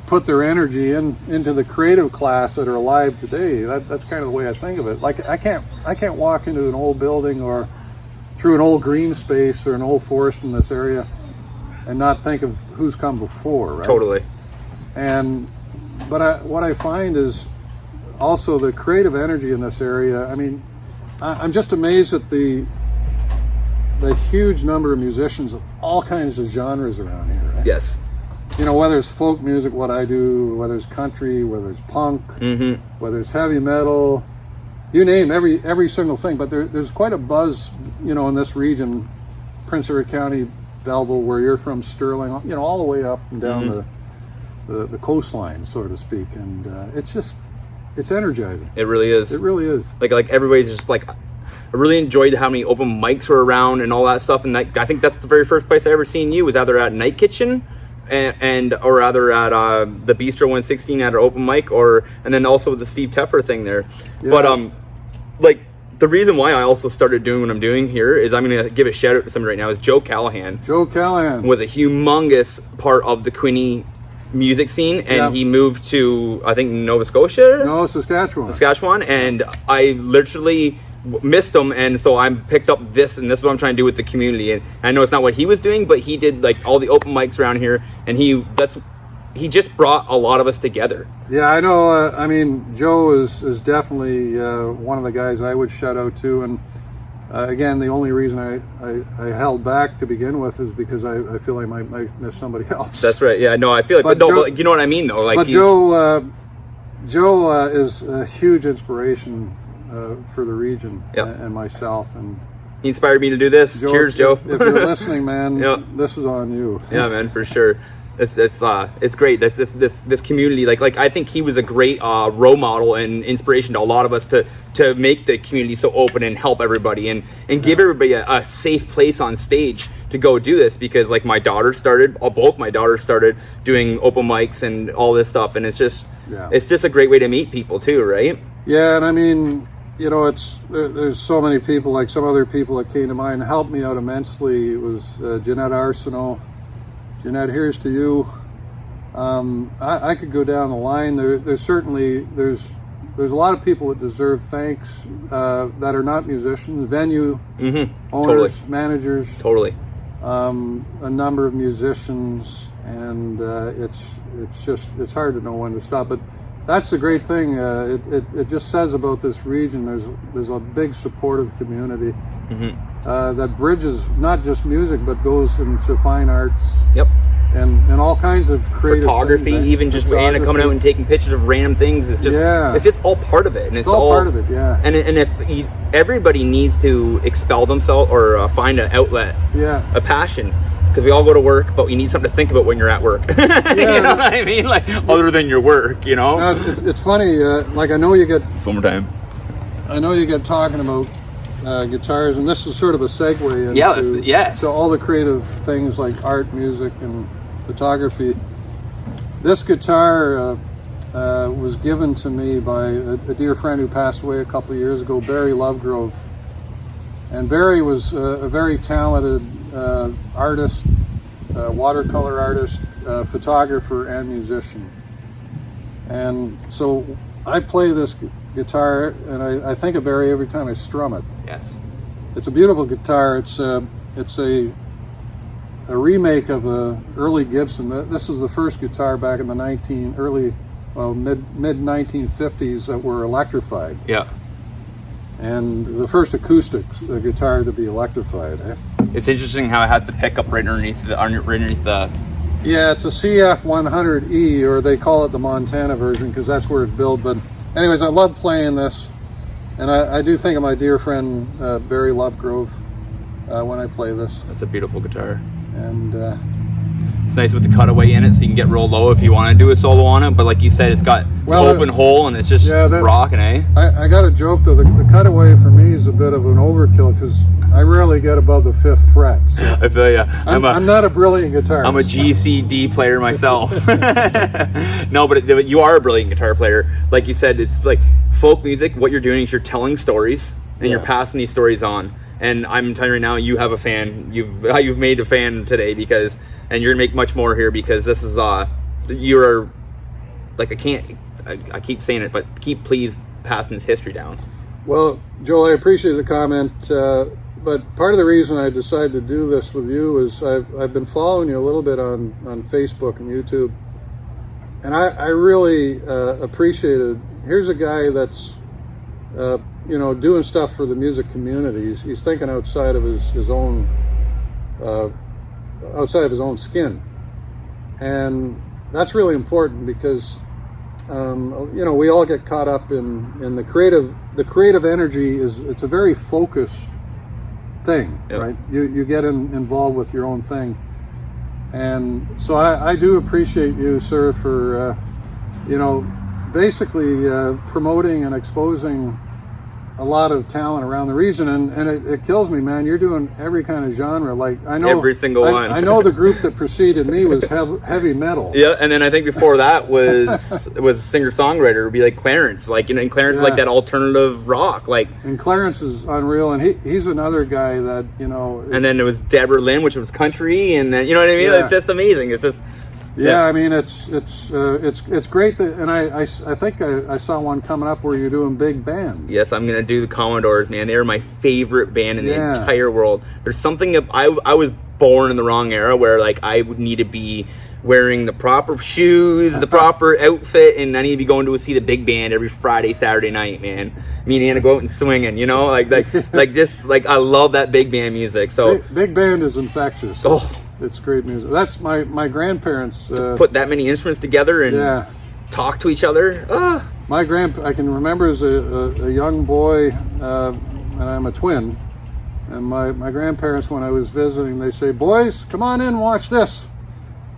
put their energy into the creative class that are alive today. That's kind of the way I think of it. Like I can't walk into an old building or through an old green space or an old forest in this area and not think of who's come before, right? Totally. But what I find is also the creative energy in this area. I mean, I'm just amazed at the huge number of musicians of all kinds of genres around here, right? Yes. Whether it's folk music, what I do, whether it's country, whether it's punk, mm-hmm. whether it's heavy metal, you name every single thing. But there's quite a buzz, in this region, Prince Edward County, Belleville, where you're from, Sterling, all the way up and down mm-hmm. the coastline, so to speak. And it's it's energizing. It really is. It really is. Like everybody's just like, I really enjoyed how many open mics were around and all that stuff. And I think that's the very first place I ever seen you was either at Night Kitchen or either at the Bistro 116 at our open mic, and then also the Steve Teffer thing there. Yes. But like the reason why I also started doing what I'm doing here is I'm going to give a shout out to somebody right now is Joe Callahan. Joe Callahan was a humongous part of the Queenie music scene, and he moved to I think Nova Scotia. No, Saskatchewan. And I literally missed him, and so I picked up this, and this is what I'm trying to do with the community. And I know it's not what he was doing, but he did like all the open mics around here, and he just brought a lot of us together. Yeah, I know. I mean, Joe is definitely one of the guys I would shout out to, and again, the only reason I held back to begin with is because I feel I might miss somebody else. That's right. Yeah, no, I feel like, but you know what I mean, though. Like, but Joe is a huge inspiration for the region and myself, and he inspired me to do this. Joe, Cheers, Joe. If you're listening, man, this is on you. Yeah, man, for sure. It's great that this community, like I think he was a great role model and inspiration to a lot of us to make the community so open and help everybody and give everybody a safe place on stage to go do this, because like both my daughters started doing open mics and all this stuff, and it's just a great way to meet people too, right? Yeah, and I mean, you know, there's so many people, like some other people that came to mind, helped me out immensely. It was Jeanette Arsenault. Jeanette, here's to you. I could go down the line. There's a lot of people that deserve thanks that are not musicians, venue owners, managers. Totally. A number of musicians, and it's hard to know when to stop. But that's the great thing. It just says about this region. There's a big supportive community. That bridges not just music but goes into fine arts. Yep. And all kinds of creative photography, things, even just Anna coming out and taking pictures of random things. It's just all part of it, and it's all part of it. Yeah. And if everybody needs to expel themselves or find an outlet, a passion. Because we all go to work, but you need something to think about when you're at work. You know what I mean? Like other than your work, you know. It's funny. Like I know you get. One more time. I know you get talking about guitars, and this is sort of a segue into to all the creative things like art, music, and photography. This guitar was given to me by a dear friend who passed away a couple of years ago, Barry Lovegrove. And Barry was a very talented artist, watercolor artist, photographer, and musician. And so I play this guitar, and I think of Barry every time I strum it. Yes. It's a beautiful guitar. It's a remake of a early Gibson. This is the first guitar back in the mid 1950s that were electrified. Yeah. And the first acoustic guitar to be electrified. It's interesting how it had the pickup right underneath the. Yeah, it's a CF100E, or they call it the Montana version because that's where it's built. But anyways, I love playing this, and I do think of my dear friend Barry Lovegrove when I play this. That's a beautiful guitar. And it's nice with the cutaway in it, so you can get real low if you want to do a solo on it. But like you said, it's got open hole, and it's just rocking, eh? I got a joke though. The cutaway for me is a bit of an overkill because I rarely get above the 5th fret. So I feel ya. I'm not a brilliant guitarist. I'm a GCD player myself. No, but you are a brilliant guitar player. Like you said, it's like folk music. What you're doing is you're telling stories, and you're passing these stories on. And I'm telling you right now, you have a fan. You've made a fan today and you're gonna make much more here because this is you're like I keep saying it, but please passing this history down. Well, Joel, I appreciate the comment, but part of the reason I decided to do this with you is I've been following you a little bit on Facebook and YouTube, and I really appreciated. Here's a guy that's doing stuff for the music community. He's thinking outside of his own skin, and that's really important because we all get caught up in the creative energy. It's a very focused thing, right? You get involved with your own thing, and so I do appreciate you, sir, for basically promoting and exposing a lot of talent around the region, and it kills me, man. You're doing every kind of genre. Like I know every single one. I know the group that preceded me was heavy metal. Yeah, and then I think before that was singer songwriter. Would be like Clarence, like and Clarence is like that alternative rock, like. And Clarence is unreal, and he's another guy that And then it was Deborah Lynn, which was country, and then you know what I mean. Yeah. It's just amazing. It's just. Yeah, I mean it's great that, and I think I saw one coming up where you're doing big band. Yes, I'm gonna do the Commodores, man. They are my favorite band in the entire world. There's something I was born in the wrong era where like I would need to be wearing the proper shoes, the proper outfit, and I need to be going to see the big band every Friday, Saturday night, man. Me and Anna go out and swinging, like I love that big band music. So big band is infectious. Oh. It's great music. That's my grandparents put that many instruments together and talk to each other. I can remember as a young boy, and I'm a twin. And my grandparents, when I was visiting, they say, "Boys, come on in, watch this."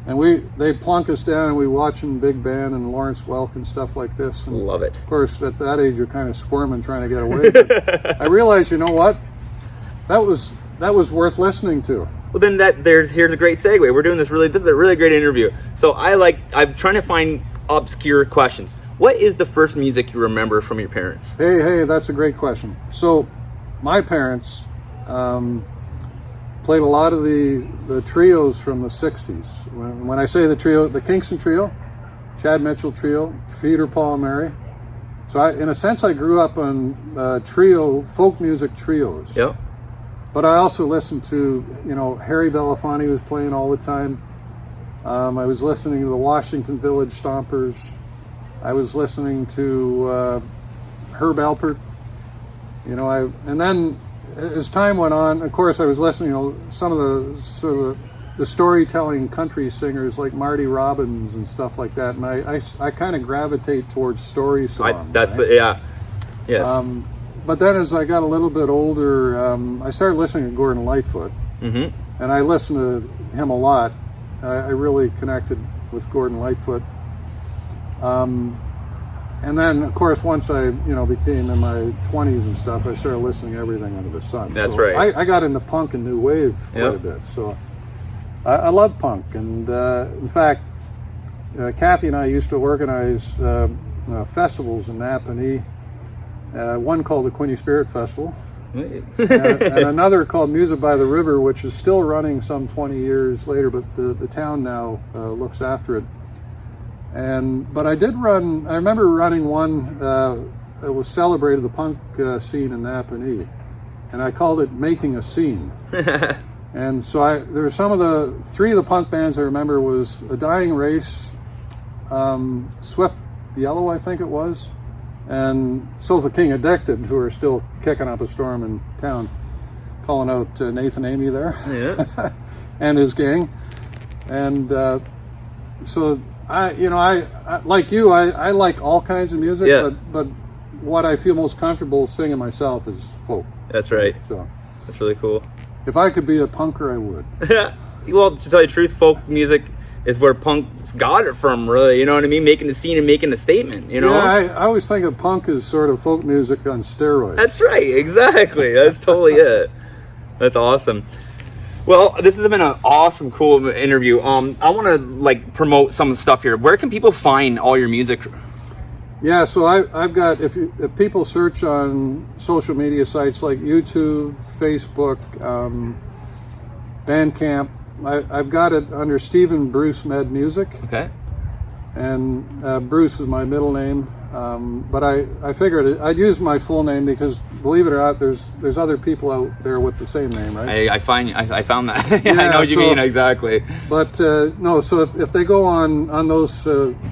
And they plunk us down, and we watching big band and Lawrence Welk and stuff like this. And love it. Of course, at that age, you're kind of squirming, trying to get away. But I realized, you know what? That was worth listening to. Well, then here's a great segue. This is a really great interview. So I'm trying to find obscure questions. What is the first music you remember from your parents? Hey, that's a great question. So, my parents played a lot of the trios from the 60s. When I say the trio, the Kingston Trio, Chad Mitchell Trio, Peter, Paul, and Mary. So, in a sense, I grew up on folk music trios. Yep. But I also listened to, Harry Belafonte was playing all the time. I was listening to the Washington Village Stompers. I was listening to Herb Alpert. And then as time went on, of course, I was listening to some of the sort of the storytelling country singers like Marty Robbins and stuff like that. And I kind of gravitate towards story songs. Yes. But then as I got a little bit older, I started listening to Gordon Lightfoot. Mm-hmm. And I listened to him a lot. I really connected with Gordon Lightfoot. And then, of course, once I became in my 20s and stuff, I started listening to everything under the sun. That's right. I got into punk and new wave quite a bit. So I love punk. And in fact, Kathy and I used to organize festivals in Napanee. One called the Quinte Spirit Festival, and another called Music by the River, which is still running some 20 years later, but the town now looks after it. But I remember running one that was celebrated the punk scene in Napanee, and I called it Making a Scene. And so there were three of the punk bands I remember was A Dying Race, Swift Yellow, I think it was, and Sofa King Addicted, who are still kicking up a storm in town, calling out Nathan Amy there, and his gang. And so I like you, I like all kinds of music, but what I feel most comfortable singing myself is folk. That's right. So that's really cool. If I could be a punker, I would. Well, to tell you the truth, folk music is where punk's got it from, really. You know what I mean? Making the scene and making the statement, Yeah, I always think of punk as sort of folk music on steroids. That's right, exactly. That's totally it. That's awesome. Well, this has been an awesome, cool interview. I want to promote some of the stuff here. Where can people find all your music? Yeah, so I've got, if people search on social media sites like YouTube, Facebook, Bandcamp, I've got it under Stephen Bruce Med Music. Okay. And Bruce is my middle name. But I figured I'd use my full name because, believe it or not, there's other people out there with the same name, right? I found that. I know what you mean, exactly. But no, so if they go on those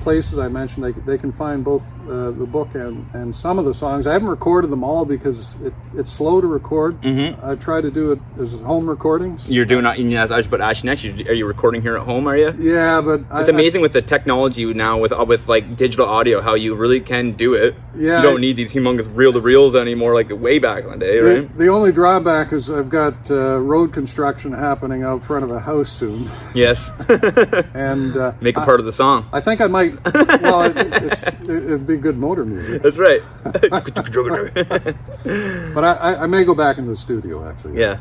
places I mentioned, they can find both the book and some of the songs. I haven't recorded them all because it's slow to record. Mm-hmm. I try to do it as home recordings. You're doing it. I was about to ask you next. Are you recording here at home? Are you? Yeah, but it's amazing with the technology now with like digital audio how you really can do it. Yeah, you don't need these humongous reel-to-reels anymore like way back in the day, right? The only drawback is I've got road construction happening out front of a house soon. Yes. And make a part of the song. I think I might. Well, it'd be good motor music. That's right. But I may go back into the studio actually. Yeah.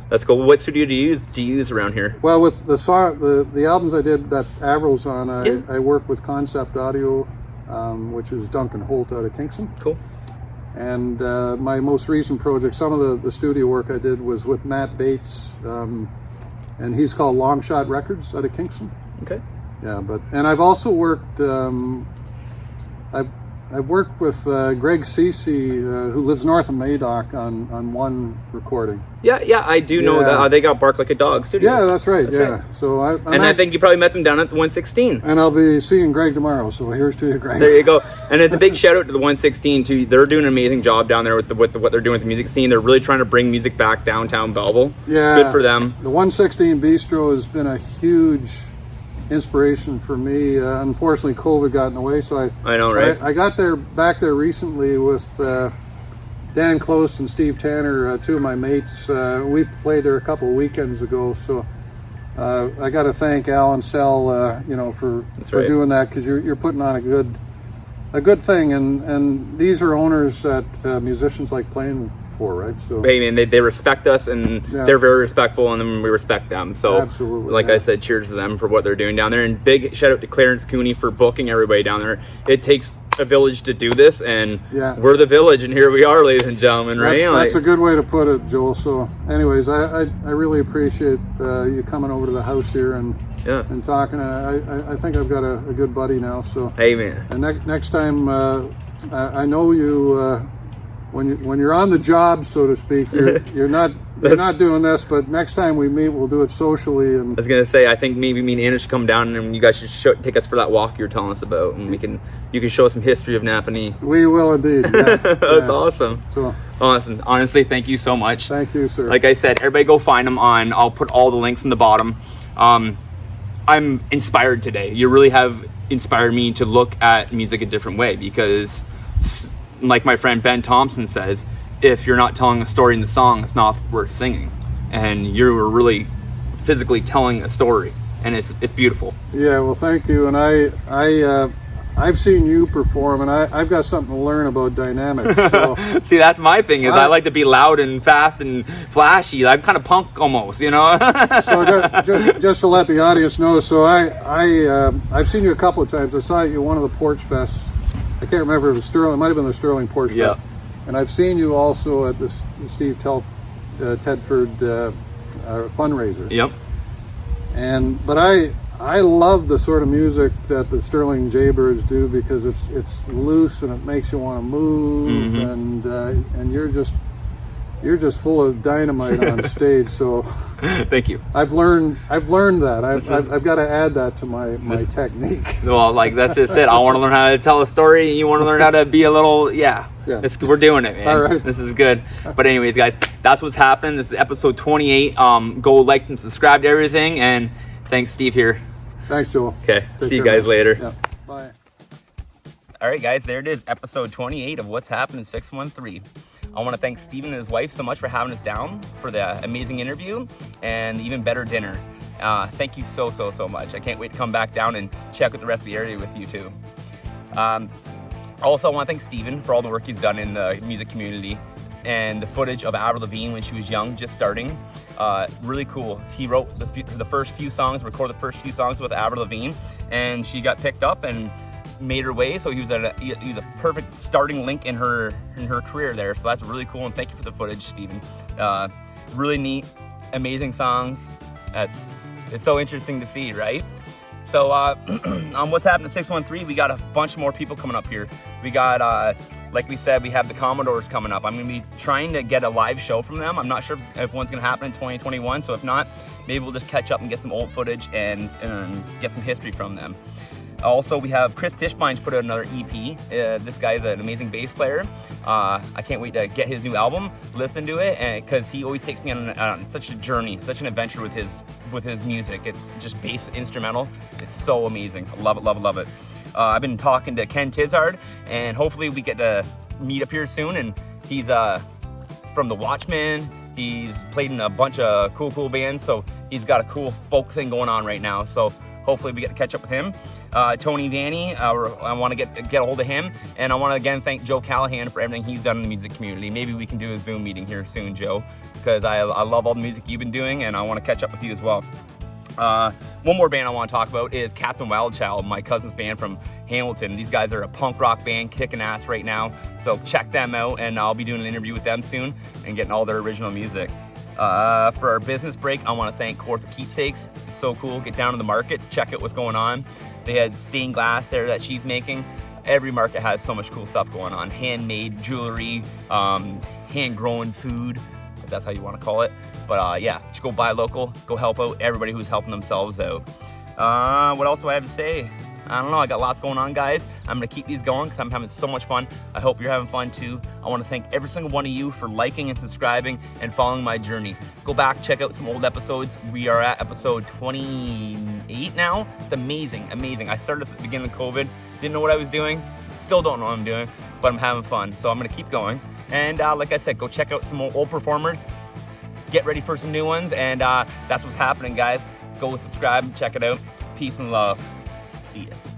That's cool. What studio do you use around here? Well, with the albums I did that Avril's on, I work with Concept Audio, which is Duncan Holt out of Kingston. Cool. And my most recent project, some of the studio work I did was with Matt Bates, and he's called Long Shot Records out of Kingston. Okay. Yeah, and I've also worked. I've worked with Greg Cece, who lives north of Madoc, on one recording. Yeah, I do know that they got Bark Like a Dog studios. Yeah, that's right. Right. So I think you probably met them down at the 116. And I'll be seeing Greg tomorrow. So here's to you, Greg. There you go. And it's a big shout out to the 116 too. They're doing an amazing job down there with what they're doing with the music scene. They're really trying to bring music back downtown Belleville. Yeah, good for them. The 116 Bistro has been a huge inspiration for me. Unfortunately, COVID got in the way, so I know, right? I got back there recently with Dan Close and Steve Tanner, two of my mates. We played there a couple of weekends ago, so I got to thank Alan Sell, for doing that, because you're putting on a good thing, and these are owners that musicians like playing for, right? So hey man, they respect us, and they're very respectful, and then we respect them. So absolutely, like I said, cheers to them for what they're doing down there, and big shout out to Clarence Cooney for booking everybody down there. It takes a village to do this, and we're the village, and here we are, ladies and gentlemen. Right? That's a good way to put it, Joel. So anyways, I really appreciate you coming over to the house here and talking. I think I've got a good buddy now. So hey man, and next time I know you. When you're on the job, so to speak, you're not doing this. But next time we meet, we'll do it socially. And I was gonna say, I think maybe me and Anna should come down, and you guys should take us for that walk you're telling us about, and you can show us some history of Napanee. We will indeed. Yeah. That's awesome. So awesome. Honestly, thank you so much. Thank you, sir. Like I said, everybody go find them on. I'll put all the links in the bottom. I'm inspired today. You really have inspired me to look at music a different way, because like my friend Ben Thompson says, if you're not telling a story in the song, it's not worth singing. And you're really physically telling a story, and it's beautiful. Yeah, well, thank you. And I've seen you perform, and I've got something to learn about dynamics. So see, that's my thing, is I like to be loud and fast and flashy. I'm kind of punk almost, you know. So just to let the audience know, so I've seen you a couple of times. I saw you at one of the Porch Fests. I can't remember if it was Sterling. It might have been the Sterling Porch Fest. And I've seen you also at the Steve Tedford fundraiser. Yep. But I love the sort of music that the Sterling Jaybirds do, because it's loose and it makes you want to move, and you're just full of dynamite on stage. So thank you. I've learned that. I've got to add that to my technique. Well, like that's just it. I want to learn how to tell a story, and you want to learn how to be a little we're doing it, man. All right. This is good. But anyways, guys, that's what's happening. This is episode 28. Go like and subscribe to everything, and thanks, Steve here. Thanks, Joel. Okay. Take See you care, guys man. later. Yeah. Bye. All right, guys, there it is, episode 28 of What's Happening 613. I want to thank Steven and his wife so much for having us down for the amazing interview and even better dinner. Thank you so much. I can't wait to come back down and check with the rest of the area with you too. Also, I want to thank Steven for all the work he's done in the music community, and the footage of Avril Lavigne when she was young, just starting. Really cool. He wrote the first few songs, recorded the first few songs with Avril Lavigne, and she got picked up and made her way. So he was a perfect starting link in her career there. So that's really cool, and thank you for the footage, Steven. Really neat, amazing songs. It's so interesting to see, right? So on What's Happening 613, we got a bunch more people coming up here. We got, like we said, we have the Commodores coming up. I'm going to be trying to get a live show from them. I'm not sure if one's going to happen in 2021. So if not, maybe we'll just catch up and get some old footage and get some history from them. Also, we have Chris Tischbein's put out another EP. This guy's an amazing bass player. I can't wait to get his new album, listen to it, and because he always takes me on such a journey, such an adventure with his music. It's just bass instrumental. It's so amazing. I love it, love it, love it. I've been talking to Ken Tizard, and hopefully we get to meet up here soon. And he's from the Watchmen. He's played in a bunch of cool bands, so he's got a cool folk thing going on right now. So hopefully we get to catch up with him. Tony Vanny, I want to get a hold of him, and I want to again thank Joe Callahan for everything he's done in the music community. Maybe we can do a Zoom meeting here soon, Joe, because I love all the music you've been doing, and I want to catch up with you as well. One more band I want to talk about is Captain Wildchild, my cousin's band from Hamilton. These guys are a punk rock band kicking ass right now, so check them out, and I'll be doing an interview with them soon and getting all their original music. For our business break, I want to thank Kawartha Keepsakes. It's so cool. Get down to the markets, check out what's going on. They had stained glass there that she's making. Every market has so much cool stuff going on. Handmade jewelry, hand-grown food, if that's how you want to call it. But yeah, just go buy local, go help out everybody who's helping themselves out. What else do I have to say? I don't know, I got lots going on, guys. I'm gonna keep these going because I'm having so much fun. I hope you're having fun too. I wanna thank every single one of you for liking and subscribing and following my journey. Go back, check out some old episodes. We are at episode 28 now. It's amazing, amazing. I started at the beginning of COVID, didn't know what I was doing, still don't know what I'm doing, but I'm having fun, so I'm gonna keep going. And like I said, go check out some more old performers, get ready for some new ones, and that's what's happening, guys. Go subscribe and check it out. Peace and love. See ya.